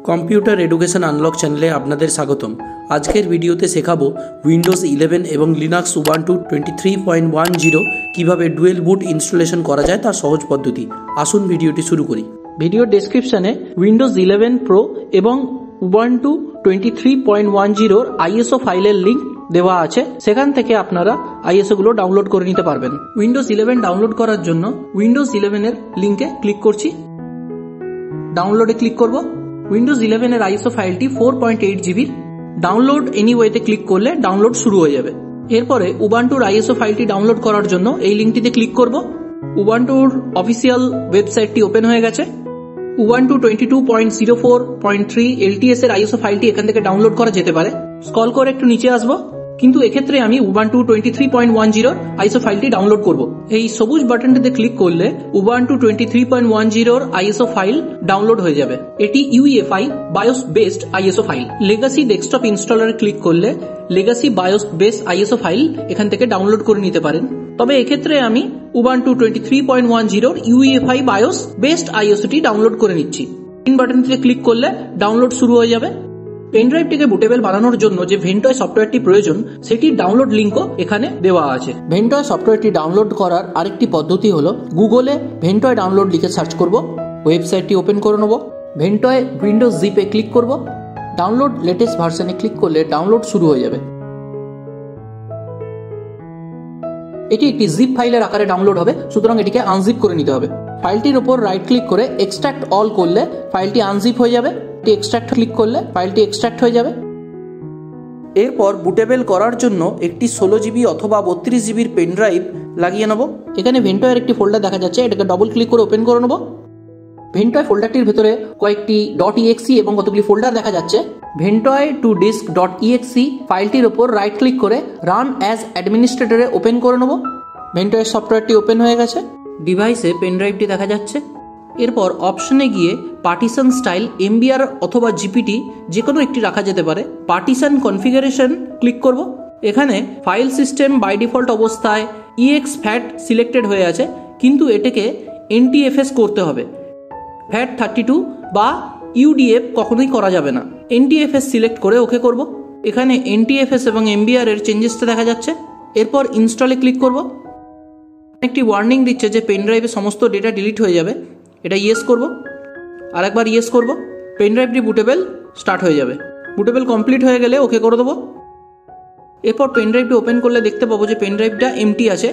Computer education unlock চ্যানেলে আপনাদের স্বাগতম। আজকের ভিডিওতে শেখাবো উইন্ডোজ 11 এবং লিনাক্স উবান্টু 23.10 কিভাবে ডুয়েল বুট ইনস্টলেশন করা যায় তার সহজ পদ্ধতি। আসুন ভিডিওটি শুরু করি। ভিডিওর ডেসক্রিপশনে উইন্ডোজ 11 প্রো এবং উবান্টু 23.10 আইএসও ফাইলের লিঙ্ক দেওয়া আছে, সেখান থেকে আপনারা আইএসও গুলো ডাউনলোড করে নিতে পারবেন। উইন্ডোজ 11 ডাউনলোড করার জন্য উইন্ডোজ 11 এর লিঙ্কে ক্লিক করছি, ডাউনলোডে ক্লিক করব। উইন্ডোজ 11 এর আইএসও ফাইলটি 4.8 জিবির। ডাউনলোড এনিওয়েতে ক্লিক করলে ডাউনলোড শুরু হয়ে যাবে। এরপরে উবান্টুর আইএসও ফাইলটি ডাউনলোড করার জন্য এই লিঙ্কটিতে ক্লিক করব। উবান্টুর অফিসিয়াল ওয়েবসাইটটি ওপেন হয়ে গেছে। উবান্টু 22.04.3 LTS এর আইএসও ফাইলটি এখান থেকে ডাউনলোড করা যেতে পারে। স্ক্রল করে একটু নিচে আসবো, কিন্তু এক্ষেত্রে আমি উবান্টু 23.10 আইএসও ফাইলটি ডাউনলোড করব। এই সবুজ বাটনটিতে ক্লিক করলে উবান্টু 23.10 আইএসও ফাইল ডাউনলোড হয়ে যাবে। এটি UEFI BIOS based ISO file. Legacy desktop ইনস্টলারে ক্লিক করলে legacy BIOS base ISO file এখান থেকে ডাউনলোড করে নিতে পারেন। তবে এক্ষেত্রে আমি উবান্টু 23.10 ইউইএফআই বায়োস বেসড আইএসওটি ডাউনলোড করে নিচ্ছি। ইন বাটনটিতে ক্লিক করলে ডাউনলোড শুরু হয়ে যাবে। পেনড্রাইভটিকে বুটেবল বানানোর জন্য যে ভেন্টয় সফটওয়্যারটি প্রয়োজন সেটির ডাউনলোড লিঙ্কও এখানে দেওয়া আছে। ভেন্টয় সফটওয়্যারটি ডাউনলোড করার আরেকটি পদ্ধতি হলো গুগলে ভেন্টয় ডাউনলোড লিখে সার্চ করব, ওয়েবসাইটটি ওপেন করে নেব, ভেন্টয় উইন্ডোজ জিপে ক্লিক করব, ডাউনলোড লেটেস্ট ভার্সনে ক্লিক করলে ডাউনলোড শুরু হয়ে যাবে। এটি একটি জিপ ফাইলের আকারে ডাউনলোড হবে, সুতরাং এটিকে আনজিপ করে নিতে হবে। ফাইলটির উপর রাইট ক্লিক করে এক্সট্রাক্ট অল করলে ফাইলটি আনজিপ হয়ে যাবে। এক্সট্রাক্ট ক্লিক করলে ফাইলটি এক্সট্রাক্ট হয়ে যাবে। এরপর বুটেবল করার জন্য একটি 16 জিবি অথবা 32 জিবির পেন ড্রাইভ লাগিয়ে নেব। এখানে ভেন্টয়ের একটি ফোল্ডার দেখা যাচ্ছে, এটাকে ডবল ক্লিক করে ওপেন করে নেব। ভেন্টয় ফোল্ডারটির ভেতরে কয়েকটি .exe এবং কতগুলি ফোল্ডার দেখা যাচ্ছে। ভেন্টয় টু ডিস্ক .exe ফাইলটির ওপর রাইট ক্লিক করে রান অ্যাজ অ্যাডমিনিস্ট্রেটরে ওপেন করে নেব। ভেন্টয়ের সফটওয়্যারটি ওপেন হয়ে গেছে। ডিভাইসে পেন ড্রাইভটি দেখা যাচ্ছে। এরপর অপশনে গিয়ে পার্টিশন স্টাইল এমবিআর অথবা জিপিটি যে কোনো একটি রাখা যেতে পারে। পার্টিশন কনফিগারেশন ক্লিক করব। এখানে ফাইল সিস্টেম বাই ডিফল্ট অবস্থায় EXFAT সিলেক্টেড হয়ে আছে, কিন্তু এটাকে NTFS করতে হবে। FAT32 বা UDF কখনোই করা যাবে না। NTFS সিলেক্ট করে ওকে করব। এখানে NTFS এবং এমবিআর এর চেঞ্জেসটা দেখা যাচ্ছে। এরপর ইনস্টলে ক্লিক করব। একটি ওয়ার্নিং দিচ্ছে যে পেন ড্রাইভে সমস্ত ডেটা ডিলিট হয়ে যাবে, এটা ইয়েস করব। আর একবার ইয়েস করব। পেন ড্রাইভটি বুটেবল স্টার্ট হয়ে যাবে। বুটেবল কমপ্লিট হয়ে গেলে ওকে করে দেবো। এরপর পেন ড্রাইভটি ওপেন করলে দেখতে পাবো যে পেন ড্রাইভটা এমটি আছে।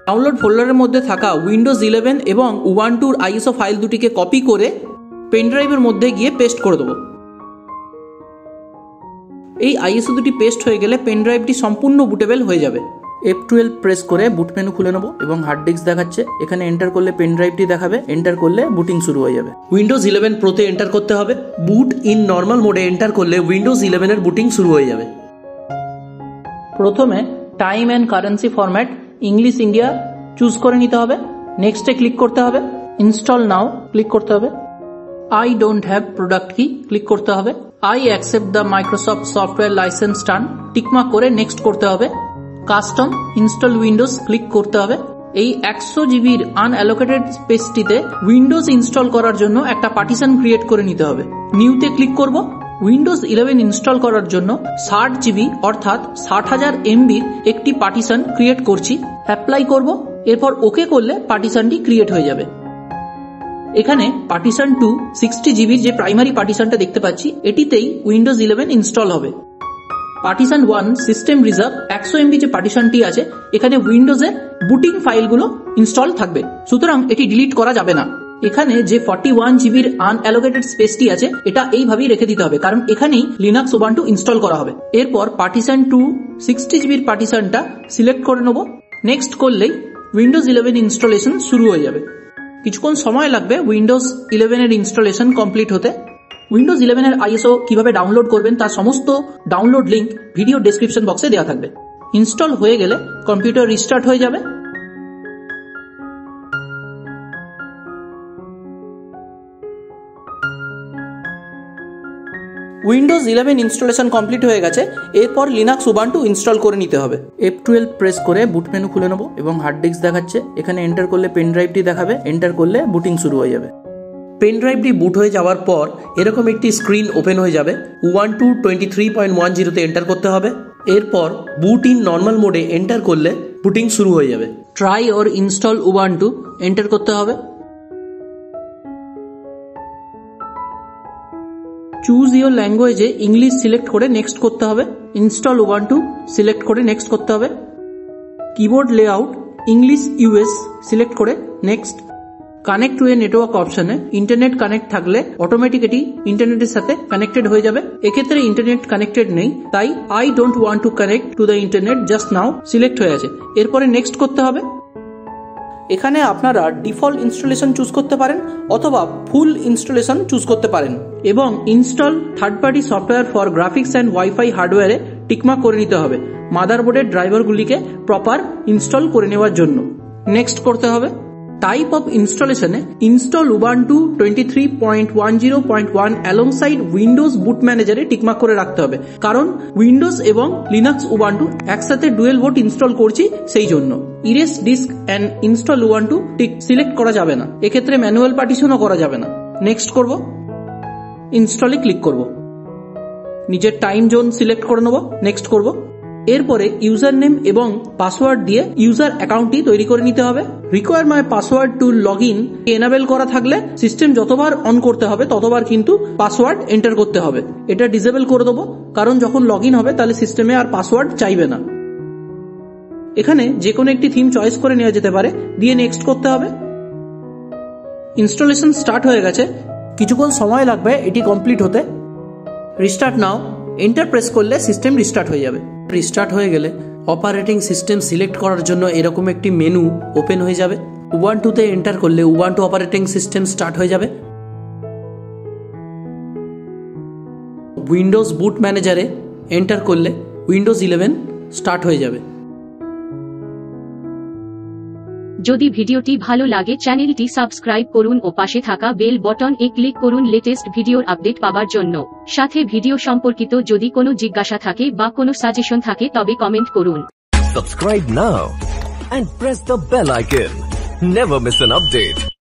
ডাউনলোড ফোল্ডারের মধ্যে থাকা উইন্ডোজ 11 এবং উবান্টুর আইএসও ফাইল দুটিকে কপি করে পেন ড্রাইভের মধ্যে গিয়ে পেস্ট করে দেবো। এই আইএসও দুটি পেস্ট হয়ে গেলে পেন ড্রাইভটি সম্পূর্ণ বুটেবল হয়ে যাবে। F12 প্রেস করে বুট মেনু খুলে নেব এবং হার্ড ডিস্ক দেখাচ্ছে, এখানে এন্টার করলে পেন ড্রাইভটি দেখাবে, এন্টার করলে বুটিং শুরু হয়ে যাবে। উইন্ডোজ 11 প্রোতে এন্টার করতে হবে। বুট ইন নর্মাল মোডে এন্টার করলে উইন্ডোজ 11 এর বুটিং শুরু হয়ে যাবে। প্রথমে time and currency format English India choose করে নিতে হবে। নেক্সটে ক্লিক করতে হবে। ইনস্টল নাও ক্লিক করতে হবে। আই ডোন্ট হ্যাভ প্রোডাক্ট কি ক্লিক করতে হবে। I accept the Microsoft software licence term tick mark করে নেক্সট করতে হবে। কাস্টম ইনস্টল উইন্ডোজ ক্লিক করতে হবে। এই 100 জিবির আনঅ্যালোকেটেড স্পেসটিতে উইন্ডোজ ইনস্টল করার জন্য একটা পার্টিশন ক্রিয়েট করে নিতে হবে। নিউতে ক্লিক করব। উইন্ডোজ 11 ইনস্টল করার জন্য 60 জিবি অর্থাৎ 60,000 MBর একটি পার্টিশন ক্রিয়েট করছি। অ্যাপ্লাই করব। এরপর ওকে করলে পার্টিশনটি ক্রিয়েট হয়ে যাবে। এখানে পার্টিশন 2 60 জিবির যে প্রাইমারি পার্টিশনটা দেখতে পাচ্ছি, এটিতেই উইন্ডোজ 11 ইনস্টল হবে। পার্টিশন 1 সিস্টেম রিজার্ভ 100 MB যে পার্টিশনটি আছে, এখানে উইন্ডোজের বুটিং ফাইলগুলো ইনস্টল থাকবে, সুতরাং এটি ডিলিট করা যাবে না। এখানে যে 41 জিবির আনঅ্যালোকেটেড স্পেসটি আছে, এটা এইভাবেই রেখে দিতে হবে, কারণ এখানেই লিনাক্স উবান্টু ইনস্টল করা হবে। এরপর পার্টিশন 2 60 জিবির পার্টিশনটা সিলেক্ট করে নেব। নেক্সট করলেই উইন্ডোজ 11 ইনস্টলেশন শুরু হয়ে যাবে। কিছুক্ষণ সময় লাগবে উইন্ডোজ 11 এর ইনস্টলেশন কমপ্লিট হতে। উইন্ডোজ 11 এর আইএসও কিভাবে ডাউনলোড করবেন তার সমস্ত ডাউনলোড লিঙ্ক ভিডিও ডেসক্রিপশন বক্সে দেওয়া থাকবে। ইনস্টল হয়ে গেলে কম্পিউটার রিস্টার্ট হয়ে যাবে। উইন্ডোজ 11 ইনস্টলেশন কমপ্লিট হয়ে গেছে। এরপর লিনাক্স উবান্টু ইনস্টল করে নিতে হবে। F12 প্রেস করে বুট মেনু খুলে নেব এবং হার্ড ডিস্ক দেখাচ্ছে, এখানে এন্টার করলে পেন ড্রাইভটি দেখাবে, এন্টার করলে বুটিং শুরু হয়ে যাবে। পেন ড্রাইভটি বুট হয়ে যাওয়ার পর এরকম একটি স্ক্রিন ওপেন হয়ে যাবে। উবান্টু 23.10 তে এন্টার করতে হবে। এরপর বুট ইন নর্মাল মোডে এন্টার করলে বুটিং শুরু হয়ে যাবে। Try or install Ubuntu enter করতে হবে। চুজ ইওর ল্যাঙ্গুয়েজে ইংলিশ সিলেক্ট করে নেক্সট করতে হবে। ইনস্টল উবান্টু সিলেক্ট করে নেক্সট করতে হবে। Keyboard layout English US select করে next. Connect to a network অপশনে ইন্টারনেট কানেক্ট থাকলে অটোমেটিক্যালি ইন্টারনেটের সাথে কানেক্টেড হয়ে যাবে। এক্ষেত্রে ইন্টারনেট কানেক্টেড নেই, তাই I don't want to connect to the internet just now select হয়ে আছে। এরপরে নেক্সট করতে হবে। এখানে আপনারা ডিফল্ট ইনস্টলেশন চুজ করতে পারেন অথবা ফুল ইনস্টলেশন চুজ করতে পারেন এবং install third party software for graphics and wifi হার্ডওয়্যারে টিকমার্ক করে নিতে হবে মাদারবোর্ডের ড্রাইভারগুলিকে প্রপার ইনস্টল করে নেওয়ার জন্য। নেক্সট করতে হবে। টাইপ অফ ইনস্টলেশনে install Ubuntu 23.10.1 alongside Windows boot ম্যানেজারে টিকমার্ক করে রাখতে হবে, কারণ উইন্ডোজ এবং লিনাক্স উবান্টু একসাথে ডুয়েল বুট ইনস্টল করছি সেই জন্য। Erase disk and install Ubuntu tick select করা যাবে না, এক্ষেত্রে ম্যানুয়াল পার্টিশনও করা যাবে না। নেক্সট করব, ইনস্টলে ক্লিক করব, নিজের টাইম জোন সিলেক্ট করে নেব, নেক্সট করব। এরপরে ইউজার নেম এবং পাসওয়ার্ড দিয়ে ইউজার অ্যাকাউন্টটি তৈরি করে নিতে হবে। Require my password to log in enable করা থাকলে সিস্টেম যতবার অন করতে হবে ততবার কিন্তু পাসওয়ার্ড এন্টার করতে হবে। এটা ডিসেবল করে দেবো, কারণ যখন লগ ইন হবে তাহলে সিস্টেমে আর পাসওয়ার্ড চাইবে না। এখানে যে কোনো একটি থিম চয়েস করে নেওয়া যেতে পারে, দিয়ে নেক্সট করতে হবে। ইনস্টলেশন স্টার্ট হয়ে গেছে, কিছুক্ষণ সময় লাগবে এটি কমপ্লিট হতে। রিস্টার্ট নাও এন্টার প্রেস করলে সিস্টেম রিস্টার্ট হয়ে যাবে। রিস্টার্ট হয়ে গেলে অপারেটিং সিস্টেম সিলেক্ট করার জন্য এরকম একটি মেনু ওপেন হয়ে যাবে। উবান্টুতে এন্টার করলে উবান্টু অপারেটিং সিস্টেম স্টার্ট হয়ে যাবে। উইন্ডোজ বুট ম্যানেজারে এন্টার করলে উইন্ডোজ 11 স্টার্ট হয়ে যাবে। যদি ভিডিওটি ভালো লাগে চ্যানেলটি সাবস্ক্রাইব করুন ও পাশে থাকা বেল বটন এ ক্লিক করুন লেটেস্ট ভিডিওর আপডেট পাওয়ার জন্য। সাথে ভিডিও সম্পর্কিত যদি কোনো জিজ্ঞাসা থাকে বা কোনো সাজেশন থাকে তবে কমেন্ট করুন। Subscribe now and press the bell icon. Never miss an update.